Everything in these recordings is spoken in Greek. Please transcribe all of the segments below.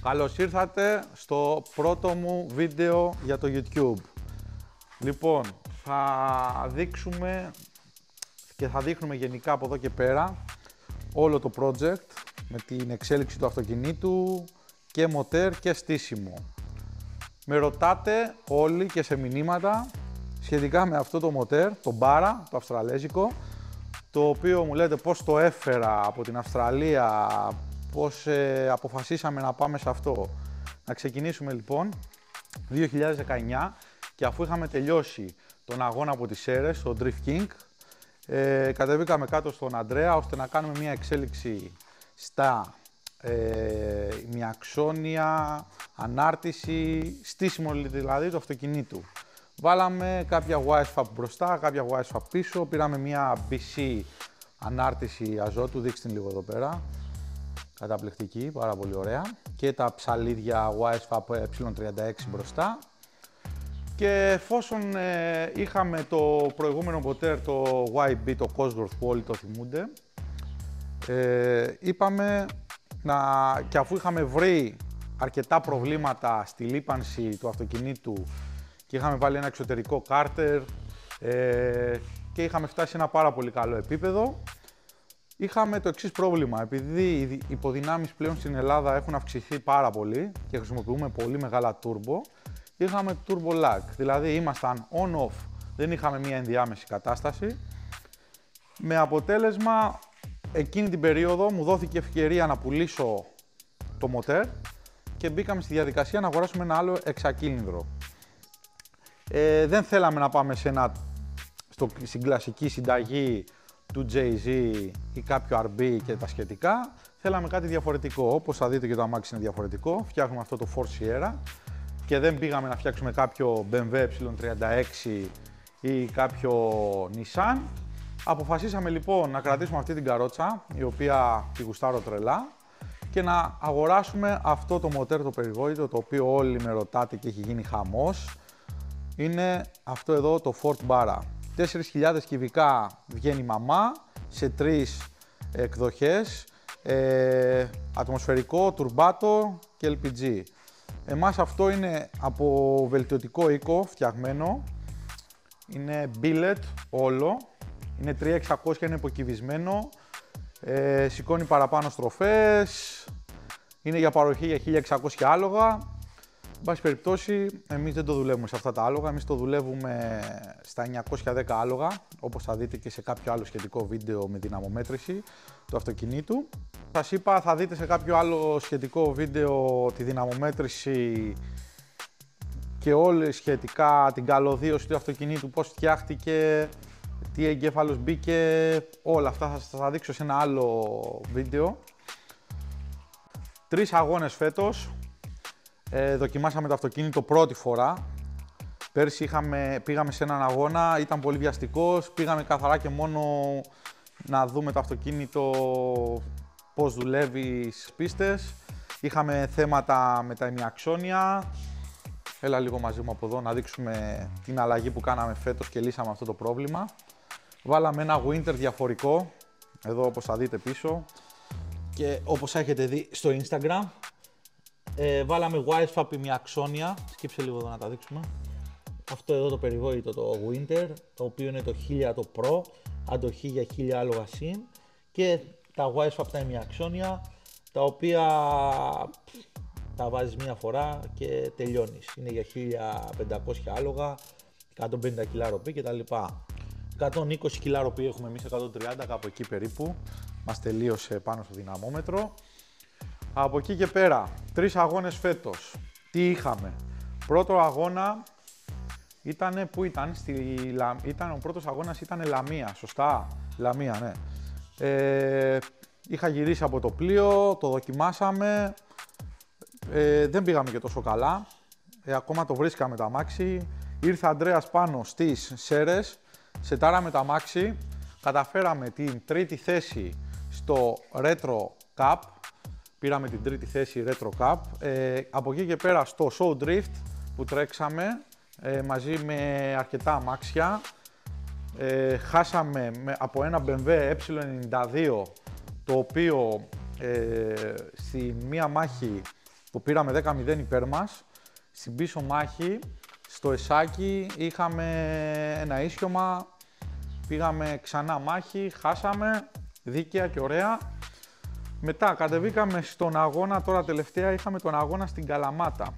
Καλώς ήρθατε στο πρώτο μου βίντεο για το YouTube. Λοιπόν, θα δείξουμε και θα δείχνουμε γενικά από εδώ και πέρα όλο το project με την εξέλιξη του αυτοκινήτου και μοτέρ και στήσιμο. Με ρωτάτε όλοι και σε μηνύματα σχετικά με αυτό το μοτέρ, το Bara, το αυστραλέζικο, το οποίο μου λέτε πώς το έφερα από την Αυστραλία, πώς αποφασίσαμε να πάμε σε αυτό. Να ξεκινήσουμε λοιπόν 2019 και αφού είχαμε τελειώσει τον αγώνα από τις Σέρρες, το Drift King, κατεβήκαμε κάτω στον Αντρέα ώστε να κάνουμε μια εξέλιξη στα μιαξόνια, ανάρτηση, στήσιμο δηλαδή του αυτοκινήτου. Βάλαμε κάποια Wisefab μπροστά, κάποια Wisefab πίσω, πήραμε μια BC ανάρτηση αζότου, δείξτε την λίγο εδώ πέρα. Καταπληκτική, πάρα πολύ ωραία. Και τα ψαλίδια Wisefab E36 μπροστά. Και εφόσον είχαμε το προηγούμενο μοτέρ, το YB, το Cosworth που όλοι το θυμούνται, είπαμε και αφού είχαμε βρει αρκετά προβλήματα στη λίπανση του αυτοκινήτου και είχαμε βάλει ένα εξωτερικό κάρτερ και είχαμε φτάσει σε ένα πάρα πολύ καλό επίπεδο, είχαμε το εξής πρόβλημα. Επειδή οι υποδυνάμεις πλέον στην Ελλάδα έχουν αυξηθεί πάρα πολύ και χρησιμοποιούμε πολύ μεγάλα turbo, είχαμε turbo lag, δηλαδή ήμασταν on-off, δεν είχαμε μία ενδιάμεση κατάσταση, με αποτέλεσμα εκείνη την περίοδο μου δόθηκε ευκαιρία να πουλήσω το μοτέρ και μπήκαμε στη διαδικασία να αγοράσουμε ένα άλλο εξακύλινδρο. Δεν θέλαμε να πάμε στην κλασική συνταγή του JZ ή κάποιο RB και τα σχετικά. Θέλαμε κάτι διαφορετικό. Όπως θα δείτε και το αμάξι είναι διαφορετικό. Φτιάχνουμε αυτό το Ford Sierra και δεν πήγαμε να φτιάξουμε κάποιο BMW E36 ή κάποιο Nissan. Αποφασίσαμε λοιπόν να κρατήσουμε αυτή την καρότσα, η οποία τη γουστάρω τρελά, και να αγοράσουμε αυτό το μοτέρ το περιβόητο, το οποίο όλοι με ρωτάτε και έχει γίνει χαμός. Είναι αυτό εδώ το Ford Bara. 4.000 κυβικά βγαίνει μαμά σε 3 εκδοχές, ατμοσφαιρικό, τουρμπάτο και LPG. Εμάς αυτό είναι από βελτιωτικό οίκο φτιαγμένο, είναι billet όλο, είναι 3600, είναι υποκυβισμένο, σηκώνει παραπάνω στροφές, είναι για παροχή για 1600 άλογα. Εν πάση περιπτώσει, εμείς δεν το δουλεύουμε σε αυτά τα άλογα, εμείς το δουλεύουμε στα 910 άλογα, όπως θα δείτε και σε κάποιο άλλο σχετικό βίντεο με δυναμομέτρηση του αυτοκινήτου. Σας είπα, θα δείτε σε κάποιο άλλο σχετικό βίντεο τη δυναμομέτρηση και όλη σχετικά την καλωδίωση του αυτοκινήτου, πώς φτιάχτηκε, τι εγκέφαλος μπήκε, όλα αυτά θα σας τα δείξω σε ένα άλλο βίντεο. 3 αγώνες φέτος. Δοκιμάσαμε το αυτοκίνητο πρώτη φορά. Πέρσι πήγαμε σε έναν αγώνα, ήταν πολύ βιαστικός, πήγαμε καθαρά και μόνο να δούμε το αυτοκίνητο πώς δουλεύει στις πίστες. Είχαμε θέματα με τα ημιαξόνια. Έλα λίγο μαζί μου από εδώ να δείξουμε την αλλαγή που κάναμε φέτος και λύσαμε αυτό το πρόβλημα. Βάλαμε ένα winter διαφορικό, εδώ όπως θα δείτε πίσω και όπως έχετε δει στο Instagram. Βάλαμε Wisefab ημιαξόνια, σκύψε λίγο εδώ να τα δείξουμε. Αυτό εδώ το περιβόητο το Winter, το οποίο είναι το 1000 το Pro, αντοχή για 1000 άλογα συν, και τα Wisefab τα ημιαξόνια, τα οποία τα βάζεις μία φορά και τελειώνεις. Είναι για 1500 άλογα, 150 κιλά ροπή κτλ. 120 κιλά ροπή έχουμε εμείς, 130 κάπου εκεί περίπου. Μας τελείωσε πάνω στο δυναμόμετρο. Από εκεί και πέρα, 3 αγώνες φέτος. Τι είχαμε? Πρώτο αγώνα ήταν, πού ήταν? Ο πρώτος αγώνας ήταν Λαμία, σωστά? Λαμία, ναι. Είχα γυρίσει από το πλοίο, το δοκιμάσαμε. Δεν πήγαμε και τόσο καλά. Ακόμα το βρίσκαμε το αμάξι. Ήρθε Ανδρέας πάνω στις Σέρρες, σετάραμε το αμάξι. Καταφέραμε την τρίτη θέση στο Retro Cup. Πήραμε την τρίτη θέση Retro Cup. Από εκεί και πέρα στο Show Drift που τρέξαμε μαζί με αρκετά αμάξια. Χάσαμε από ένα BMW E92, το οποίο στη μία μάχη Το πήραμε 10-0 υπέρ μας. Στην πίσω μάχη, στο Εσάκι, είχαμε ένα ίσιωμα. Πήγαμε ξανά μάχη, χάσαμε, δίκαια και ωραία. Μετά κατεβήκαμε στον αγώνα, τώρα τελευταία είχαμε τον αγώνα στην Καλαμάτα.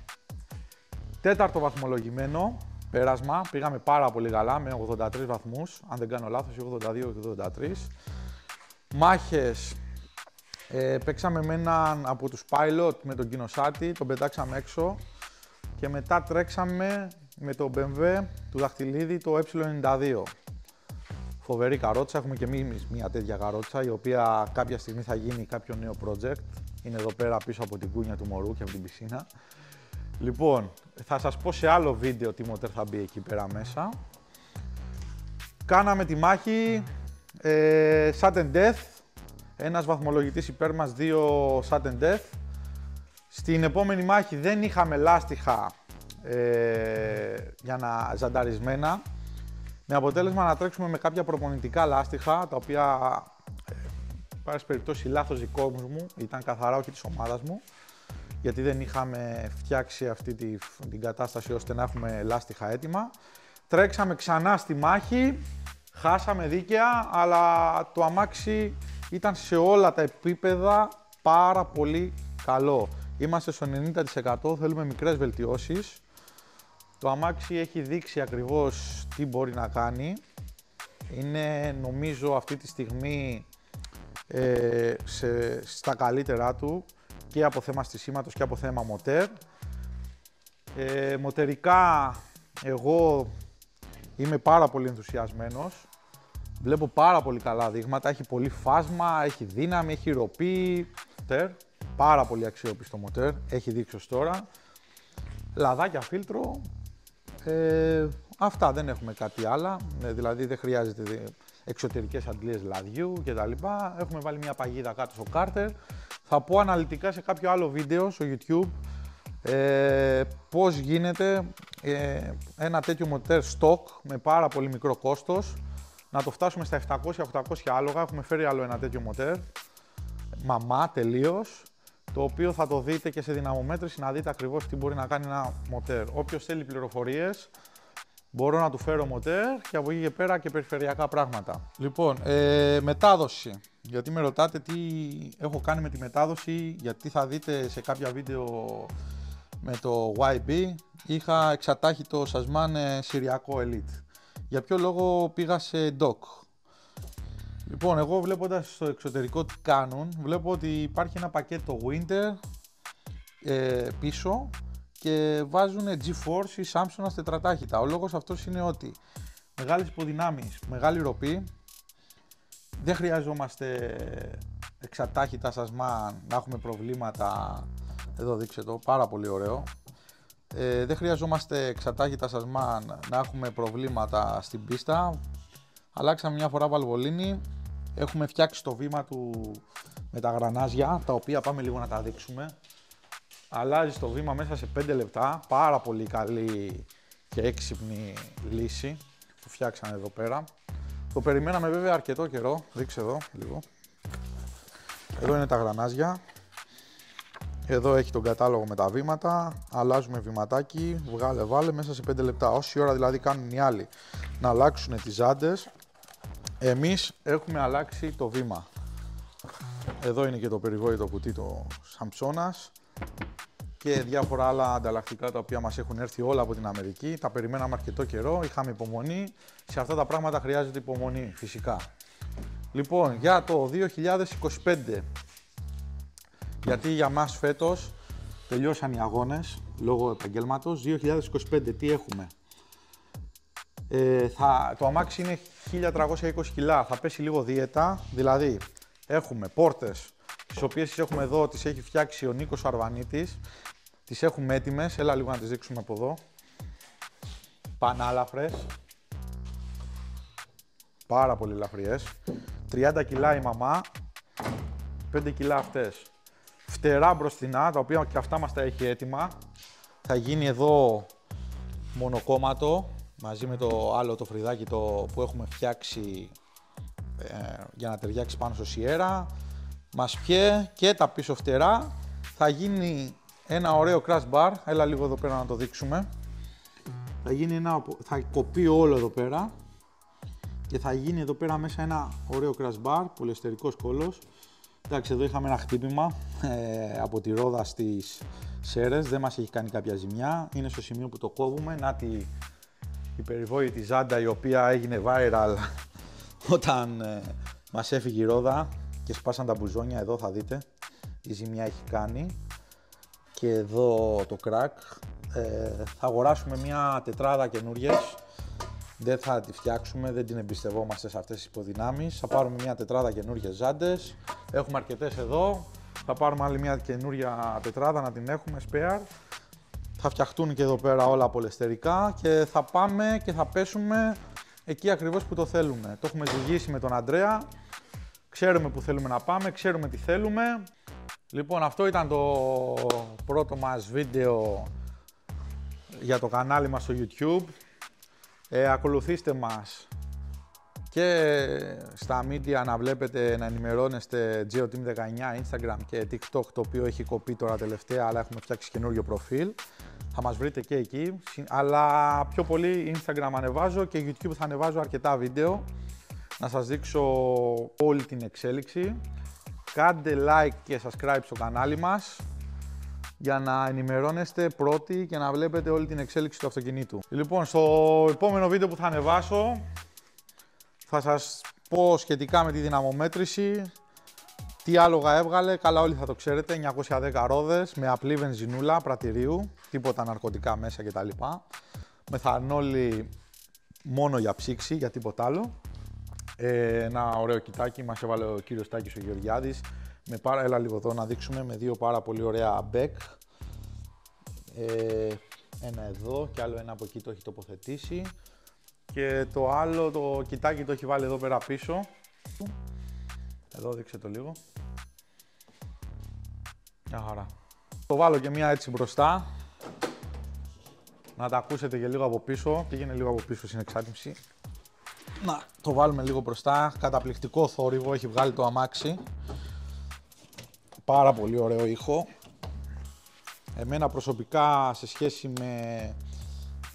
4ο βαθμολογημένο πέρασμα, πήγαμε πάρα πολύ καλά με 83 βαθμούς, αν δεν κάνω λάθος, 82-83. Μάχες, παίξαμε με έναν από τους pilot, με τον Κινοσάτη, τον πετάξαμε έξω και μετά τρέξαμε με το BMW του Δαχτυλίδη το E92. Φοβερή καρότσα, έχουμε και εμείς μια τέτοια καρότσα, η οποία κάποια στιγμή θα γίνει κάποιο νέο project. Είναι εδώ πέρα πίσω από την κούνια του μωρού και από την πισίνα. Λοιπόν, θα σας πω σε άλλο βίντεο τι μοτέρ θα μπει εκεί πέρα μέσα. Κάναμε τη μάχη, sudden death, ένας βαθμολογητής υπέρ μας, 2 sudden death. Στην επόμενη μάχη δεν είχαμε λάστιχα για να ζανταρισμένα. Με αποτέλεσμα να τρέξουμε με κάποια προπονητικά λάστιχα, τα οποία, πάση περιπτώσει, λάθος δικό μου, ήταν καθαρά όχι της ομάδας μου, γιατί δεν είχαμε φτιάξει αυτή την κατάσταση ώστε να έχουμε λάστιχα έτοιμα. Τρέξαμε ξανά στη μάχη, χάσαμε δίκαια, αλλά το αμάξι ήταν σε όλα τα επίπεδα πάρα πολύ καλό. Είμαστε στο 90%, θέλουμε μικρές βελτιώσεις. Το αμάξι έχει δείξει ακριβώς τι μπορεί να κάνει. Είναι, νομίζω, αυτή τη στιγμή στα καλύτερά του και από θέμα στισίματος και από θέμα μοτέρ. Μοτερικά, εγώ είμαι πάρα πολύ ενθουσιασμένος. Βλέπω πάρα πολύ καλά δείγματα, έχει πολύ φάσμα, έχει δύναμη, έχει ροπή. Πάρα πολύ αξιόπιστο μοτέρ, έχει δείξει ως τώρα. Λαδάκια φίλτρο. Αυτά, δεν έχουμε κάτι άλλο, δηλαδή δεν χρειάζεται εξωτερικές αντλίες λαδιού κτλ. Έχουμε βάλει μια παγίδα κάτω στο κάρτερ. Θα πω αναλυτικά σε κάποιο άλλο βίντεο στο YouTube πώς γίνεται ένα τέτοιο μοτέρ stock με πάρα πολύ μικρό κόστος να το φτάσουμε στα 700-800 άλογα. Έχουμε φέρει άλλο ένα τέτοιο μοτέρ, μαμά τελείως, το οποίο θα το δείτε και σε δυναμομέτρηση να δείτε ακριβώς τι μπορεί να κάνει ένα μοτέρ. Όποιος θέλει πληροφορίες, μπορώ να του φέρω μοτέρ και από εκεί και πέρα και περιφερειακά πράγματα. Λοιπόν, μετάδοση. Γιατί με ρωτάτε τι έχω κάνει με τη μετάδοση, γιατί θα δείτε σε κάποια βίντεο με το YB, είχα εξατάχητο Sasman Syrιακό Elite. Για ποιο λόγο πήγα σε dock. Λοιπόν, εγώ βλέποντας στο εξωτερικό τι κάνουν, βλέπω ότι υπάρχει ένα πακέτο Winter πίσω και βάζουν G-Force ή Samsung τετρατάχυτα. Ο λόγος αυτός είναι ότι μεγάλες υποδυνάμεις, μεγάλη ροπή, δεν χρειαζόμαστε εξατάχυτα Sasman να έχουμε προβλήματα. Εδώ δείξτε το, πάρα πολύ ωραίο. Δεν χρειαζόμαστε εξατάχυτα Sasman να έχουμε προβλήματα στην πίστα. Αλλάξαμε μια φορά βαλβολίνη. Έχουμε φτιάξει το βήμα του με τα γρανάζια, τα οποία πάμε λίγο να τα δείξουμε. Αλλάζει το βήμα μέσα σε 5 λεπτά. Πάρα πολύ καλή και έξυπνη λύση που φτιάξαμε εδώ πέρα. Το περιμέναμε βέβαια αρκετό καιρό. Δείξε εδώ λίγο. Εδώ είναι τα γρανάζια. Εδώ έχει τον κατάλογο με τα βήματα. Αλλάζουμε βηματάκι, βγάλε βάλε μέσα σε 5 λεπτά. Όση ώρα δηλαδή κάνουν οι άλλοι να αλλάξουν τις ζάντες, εμείς έχουμε αλλάξει το βήμα. Εδώ είναι και το περιβόητο κουτί το Samsonας και διάφορα άλλα ανταλλακτικά τα οποία μας έχουν έρθει όλα από την Αμερική. Τα περιμέναμε αρκετό καιρό, είχαμε υπομονή. Σε αυτά τα πράγματα χρειάζεται υπομονή φυσικά. Λοιπόν, για το 2025, γιατί για μας φέτος τελειώσαν οι αγώνες λόγω επαγγέλματος. 2025 τι έχουμε. Το αμάξι είναι 1320 κιλά, θα πέσει λίγο δίαιτα, δηλαδή έχουμε πόρτες τις οποίες τις έχουμε εδώ, τις έχει φτιάξει ο Νίκος Αρβανίτης, τις έχουμε έτοιμες, έλα λίγο να τις δείξουμε από εδώ. Πανάλαφρες, πάρα πολύ ελαφριές, 30 κιλά η μαμά, 5 κιλά αυτές. Φτερά μπροστινά, τα οποία και αυτά μας τα έχει έτοιμα, θα γίνει εδώ μονοκόμματο, μαζί με το άλλο το φρυδάκι που έχουμε φτιάξει για να ταιριάξει πάνω στο Sierra. Μας πιέ και τα πίσω φτερά. Θα γίνει ένα ωραίο crash bar. Έλα λίγο εδώ πέρα να το δείξουμε. Θα κοπεί όλο εδώ πέρα και θα γίνει εδώ πέρα μέσα ένα ωραίο crash bar, πολυεστερικός κόλλος. Εντάξει, εδώ είχαμε ένα χτύπημα από τη ρόδα στις σέρες, δεν μας έχει κάνει κάποια ζημιά. Είναι στο σημείο που το κόβουμε. Να η περιβόητη ζάντα η οποία έγινε viral όταν μας έφυγε η ρόδα και σπάσαν τα μπουζόνια. Εδώ θα δείτε, η ζημιά έχει κάνει. Και εδώ το crack. Θα αγοράσουμε μια τετράδα καινούριες. Δεν θα τη φτιάξουμε, δεν την εμπιστευόμαστε σε αυτές τις υποδυνάμεις. Θα πάρουμε μια τετράδα καινούριες ζάντες. Έχουμε αρκετές εδώ. Θα πάρουμε άλλη μια καινούρια τετράδα να την έχουμε spare. Θα φτιαχτούν και εδώ πέρα όλα πολυεστερικά και θα πάμε και θα πέσουμε εκεί ακριβώς που το θέλουμε. Το έχουμε ζυγίσει με τον Αντρέα. Ξέρουμε που θέλουμε να πάμε, ξέρουμε τι θέλουμε. Λοιπόν, αυτό ήταν το πρώτο μας βίντεο για το κανάλι μας στο YouTube. Ακολουθήστε μας και στα media να βλέπετε, να ενημερώνεστε GeoTeam19, Instagram και TikTok, το οποίο έχει κοπεί τώρα τελευταία, αλλά έχουμε φτιάξει καινούριο προφίλ. Θα μας βρείτε και εκεί, αλλά πιο πολύ Instagram ανεβάζω και YouTube θα ανεβάζω αρκετά βίντεο. Να σας δείξω όλη την εξέλιξη. Κάντε like και subscribe στο κανάλι μας για να ενημερώνεστε πρώτοι και να βλέπετε όλη την εξέλιξη του αυτοκινήτου. Λοιπόν, στο επόμενο βίντεο που θα ανεβάσω θα σας πω σχετικά με τη δυναμομέτρηση, τι άλογα έβγαλε, καλά όλοι θα το ξέρετε, 910 ρόδες με απλή βενζινούλα πρατηρίου, τίποτα ναρκωτικά μέσα κτλ. Μεθανόλη μόνο για ψήξη, για τίποτα άλλο. Ένα ωραίο κοιτάκι μας έβαλε ο κύριος Τάκης ο Γεωργιάδης. Έλα λίγο εδώ να δείξουμε με δύο πάρα πολύ ωραία μπέκ. Ένα εδώ και άλλο ένα από εκεί το έχει τοποθετήσει. Και το άλλο το κοιτάκι το έχει βάλει εδώ πέρα πίσω. Εδώ δείξε το λίγο. Μια χαρά. Το βάλω και μία έτσι μπροστά. Να τα ακούσετε και λίγο από πίσω. Πήγαινε λίγο από πίσω στην εξάτμιση. Να το βάλουμε λίγο μπροστά. Καταπληκτικό θόρυβο έχει βγάλει το αμάξι. Πάρα πολύ ωραίο ήχο. Εμένα προσωπικά σε σχέση με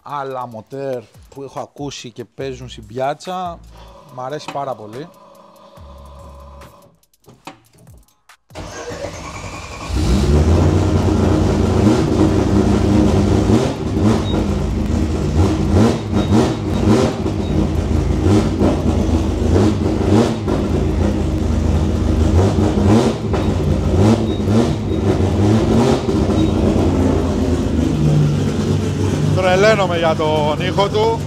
άλλα μοτέρ που έχω ακούσει και παίζουν στην πιάτσα, μ' αρέσει πάρα πολύ. Τρελαίνομαι για τον ήχο του.